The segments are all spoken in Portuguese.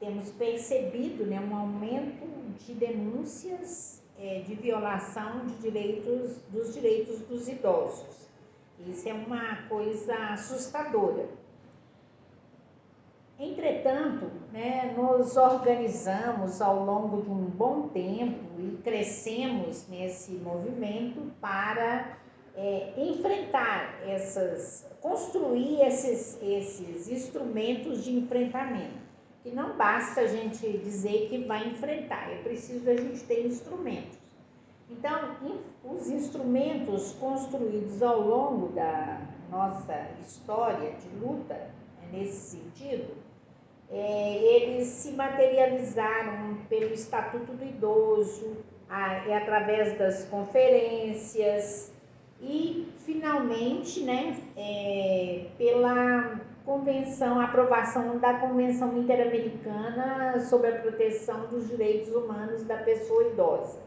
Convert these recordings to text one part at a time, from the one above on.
temos percebido, né, um aumento de denúncias de violação dos direitos dos idosos. Isso é uma coisa assustadora. Entretanto, né, nos organizamos ao longo de um bom tempo e crescemos nesse movimento para enfrentar construir esses instrumentos de enfrentamento. Que não basta a gente dizer que vai enfrentar, é preciso a gente ter instrumentos. Então, os instrumentos construídos ao longo da nossa história de luta, nesse sentido, eles se materializaram pelo Estatuto do Idoso, através das conferências e, finalmente, né, pela aprovação da Convenção Interamericana sobre a Proteção dos Direitos Humanos da Pessoa Idosa.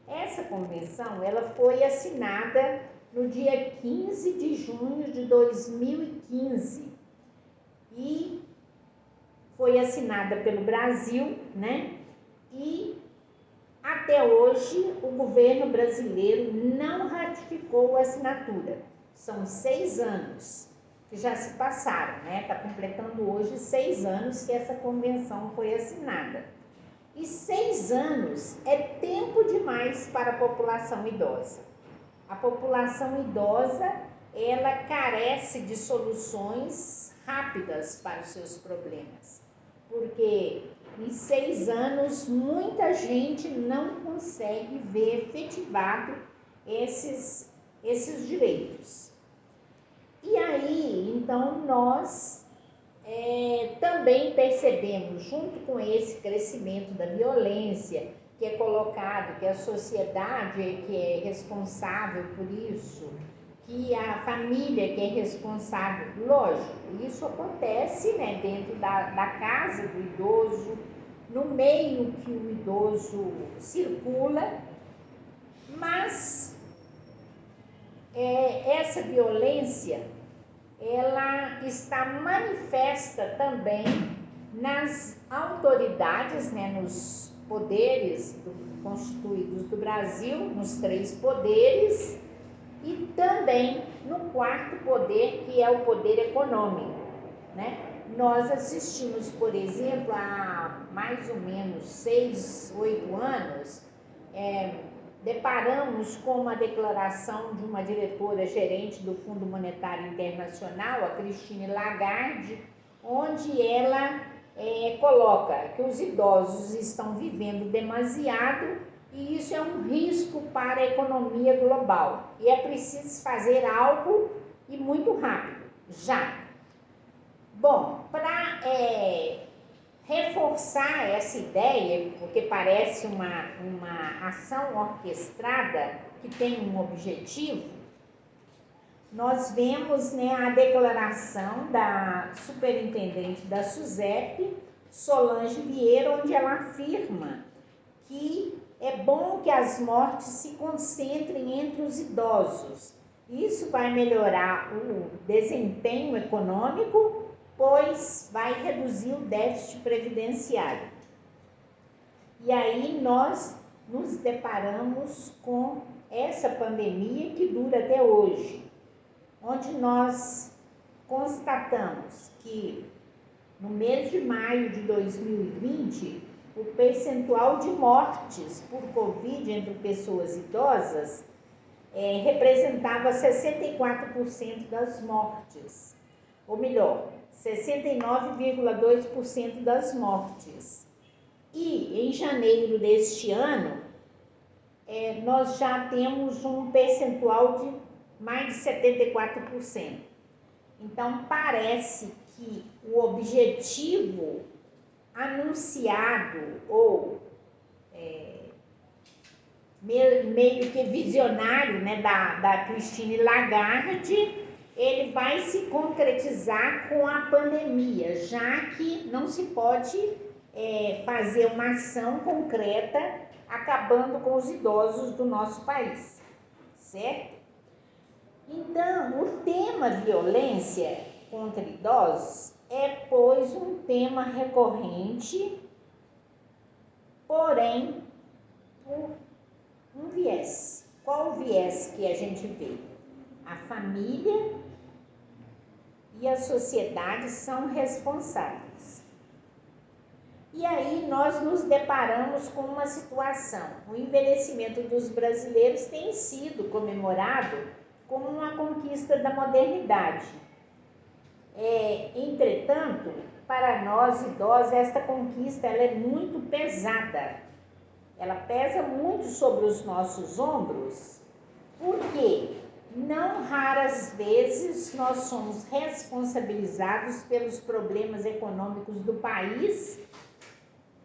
Essa convenção ela foi assinada no dia 15 de junho de 2015 e foi assinada pelo Brasil, né? E até hoje o governo brasileiro não ratificou a assinatura. São 6 anos que já se passaram, né? Está completando hoje 6 anos que essa convenção foi assinada. E 6 anos é tempo demais para a população idosa. A população idosa, ela carece de soluções rápidas para os seus problemas. Porque em 6 anos, muita gente não consegue ver efetivado esses direitos. E aí, então, nós também percebemos, junto com esse crescimento da violência, que é colocado, que a sociedade é que é responsável por isso, que a família que é responsável, lógico, isso acontece, né, dentro da casa do idoso, no meio que o idoso circula, mas essa violência, ela está manifesta também nas autoridades, né, nos poderes constituídos do Brasil, nos 3 poderes, e também no 4º poder, que é o poder econômico, né? Nós assistimos, por exemplo, há mais ou menos 6, 8 anos, deparamos com uma declaração de uma diretora-gerente do Fundo Monetário Internacional, a Christine Lagarde, onde ela coloca que os idosos estão vivendo demasiado e isso é um risco para a economia global. E é preciso fazer algo e muito rápido, já. Bom, para reforçar essa ideia, porque parece uma ação orquestrada que tem um objetivo, nós vemos, né, a declaração da superintendente da SUSEP, Solange Vieira, onde ela afirma que é bom que as mortes se concentrem entre os idosos. Isso vai melhorar o desempenho econômico, pois vai reduzir o déficit previdenciário. E aí nós nos deparamos com essa pandemia que dura até hoje, onde nós constatamos que no mês de maio de 2020, o percentual de mortes por Covid entre pessoas idosas representava 64% das mortes, ou melhor, 69,2% das mortes. E em janeiro deste ano, nós já temos um percentual de mais de 74%. Então, parece que o objetivo anunciado ou meio que visionário, né, da Christine Lagarde, ele vai se concretizar com a pandemia, já que não se pode fazer uma ação concreta acabando com os idosos do nosso país, certo? Então, o tema violência contra idosos é, pois, um tema recorrente, porém, por um viés. Qual o viés que a gente vê? A família e a sociedade são responsáveis. E aí nós nos deparamos com uma situação. O envelhecimento dos brasileiros tem sido comemorado como uma conquista da modernidade. Entretanto, para nós idosos, esta conquista ela é muito pesada. Ela pesa muito sobre os nossos ombros, porque não raras vezes nós somos responsabilizados pelos problemas econômicos do país,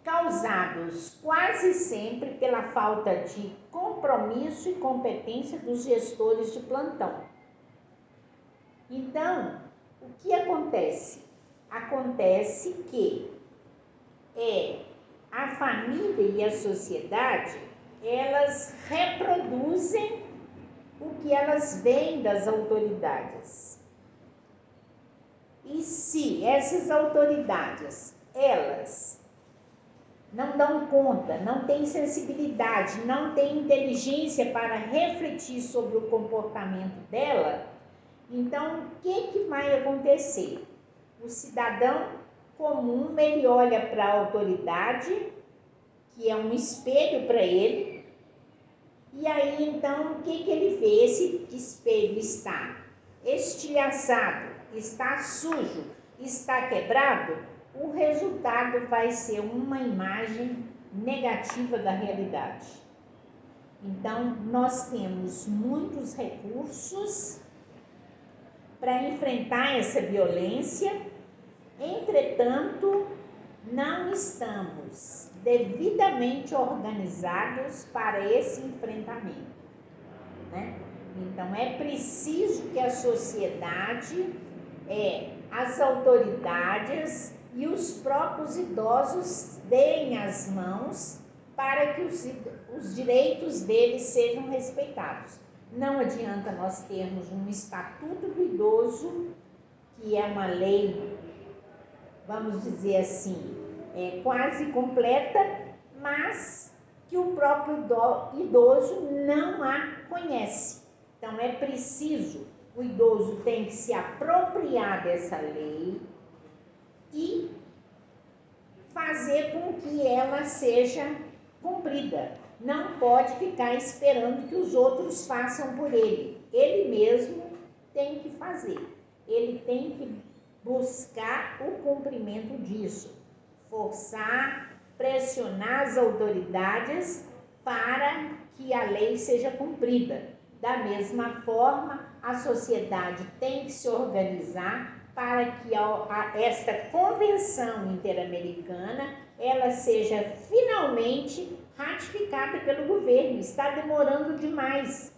causados quase sempre pela falta de compromisso e competência dos gestores de plantão. Então, o que acontece? Acontece que a família e a sociedade, elas reproduzem o que elas veem das autoridades. E se essas autoridades, elas não dão conta, não têm sensibilidade, não têm inteligência para refletir sobre o comportamento dela, então o que vai acontecer? O cidadão comum, ele olha para a autoridade, que é um espelho para ele, e aí então o que ele vê? Esse espelho está estilhaçado, está sujo, está quebrado, o resultado vai ser uma imagem negativa da realidade. Então, nós temos muitos recursos para enfrentar essa violência, entretanto, não estamos devidamente organizados para esse enfrentamento, né? Então, é preciso que a sociedade, as autoridades e os próprios idosos deem as mãos para que os direitos deles sejam respeitados. Não adianta nós termos um estatuto do idoso, que é uma lei, vamos dizer assim, quase completa, mas que o próprio idoso não a conhece. Então é preciso, o idoso tem que se apropriar dessa lei e fazer com que ela seja cumprida. Não pode ficar esperando que os outros façam por ele. Ele mesmo tem que fazer. Ele tem que buscar o cumprimento disso. Forçar, pressionar as autoridades para que a lei seja cumprida. Da mesma forma, a sociedade tem que se organizar para que esta convenção interamericana ela seja finalmente ratificada pelo governo. Está demorando demais.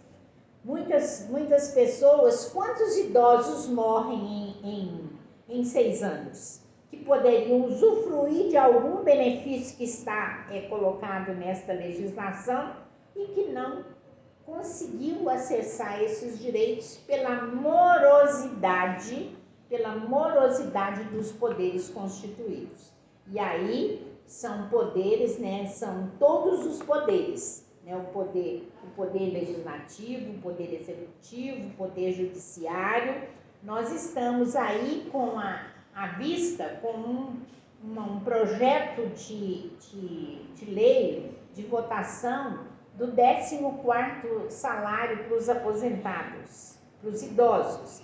Muitas pessoas, quantos idosos morrem em 6 anos? Que poderiam usufruir de algum benefício que está colocado nesta legislação e que não conseguiu acessar esses direitos pela morosidade dos poderes constituídos. E aí são poderes, né? São todos os poderes, né? O poder legislativo, o poder executivo, o poder judiciário. Nós estamos aí com a vista com um projeto de lei de votação do 14º salário para os aposentados, para os idosos.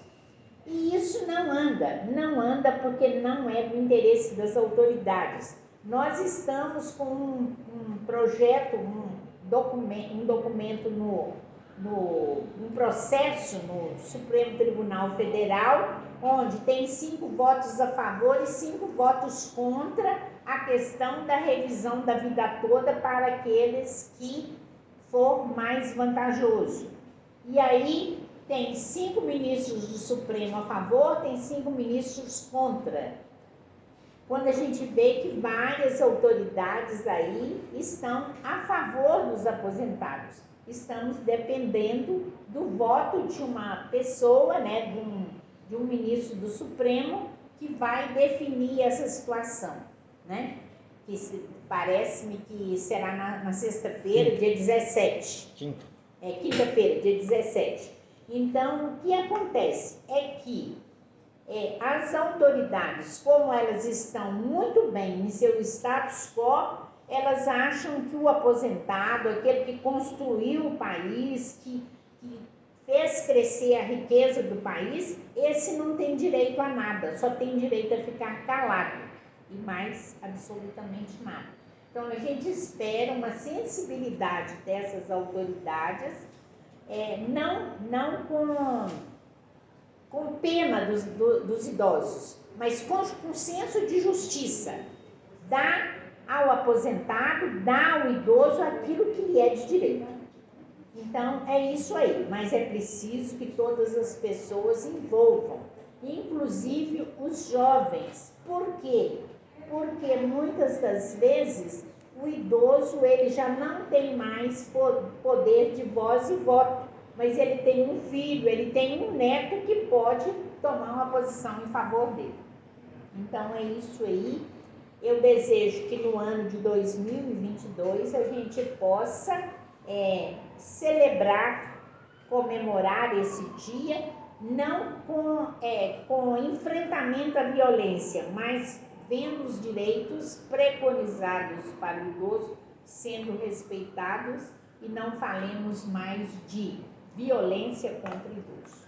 E isso não anda porque não é do interesse das autoridades. Nós estamos com um projeto, um documento um processo no Supremo Tribunal Federal, onde tem 5 votos a favor e 5 votos contra a questão da revisão da vida toda para aqueles que for mais vantajoso. E aí tem 5 ministros do Supremo a favor, tem 5 ministros contra. Quando a gente vê que várias autoridades aí estão a favor dos aposentados. Estamos dependendo do voto de uma pessoa, né, de um ministro do Supremo, que vai definir essa situação, né? Parece-me que será na sexta-feira, dia 17. Quinta-feira, dia 17. Então, o que acontece é que as autoridades, como elas estão muito bem em seu status quo, elas acham que o aposentado, aquele que construiu o país, que fez crescer a riqueza do país, esse não tem direito a nada, só tem direito a ficar calado e mais absolutamente nada. Então a gente espera uma sensibilidade dessas autoridades, não com pena dos idosos, mas com senso de justiça. Dá ao aposentado, dá ao idoso aquilo que lhe é de direito. Então, é isso aí, mas é preciso que todas as pessoas envolvam, inclusive os jovens. Por quê? Porque muitas das vezes o idoso ele já não tem mais poder de voz e voto, mas ele tem um filho, ele tem um neto que pode tomar uma posição em favor dele. Então, é isso aí. Eu desejo que no ano de 2022 a gente possa celebrar, comemorar esse dia, não com enfrentamento à violência, mas vendo os direitos preconizados para o idoso sendo respeitados e não falemos mais de violência contra o idoso.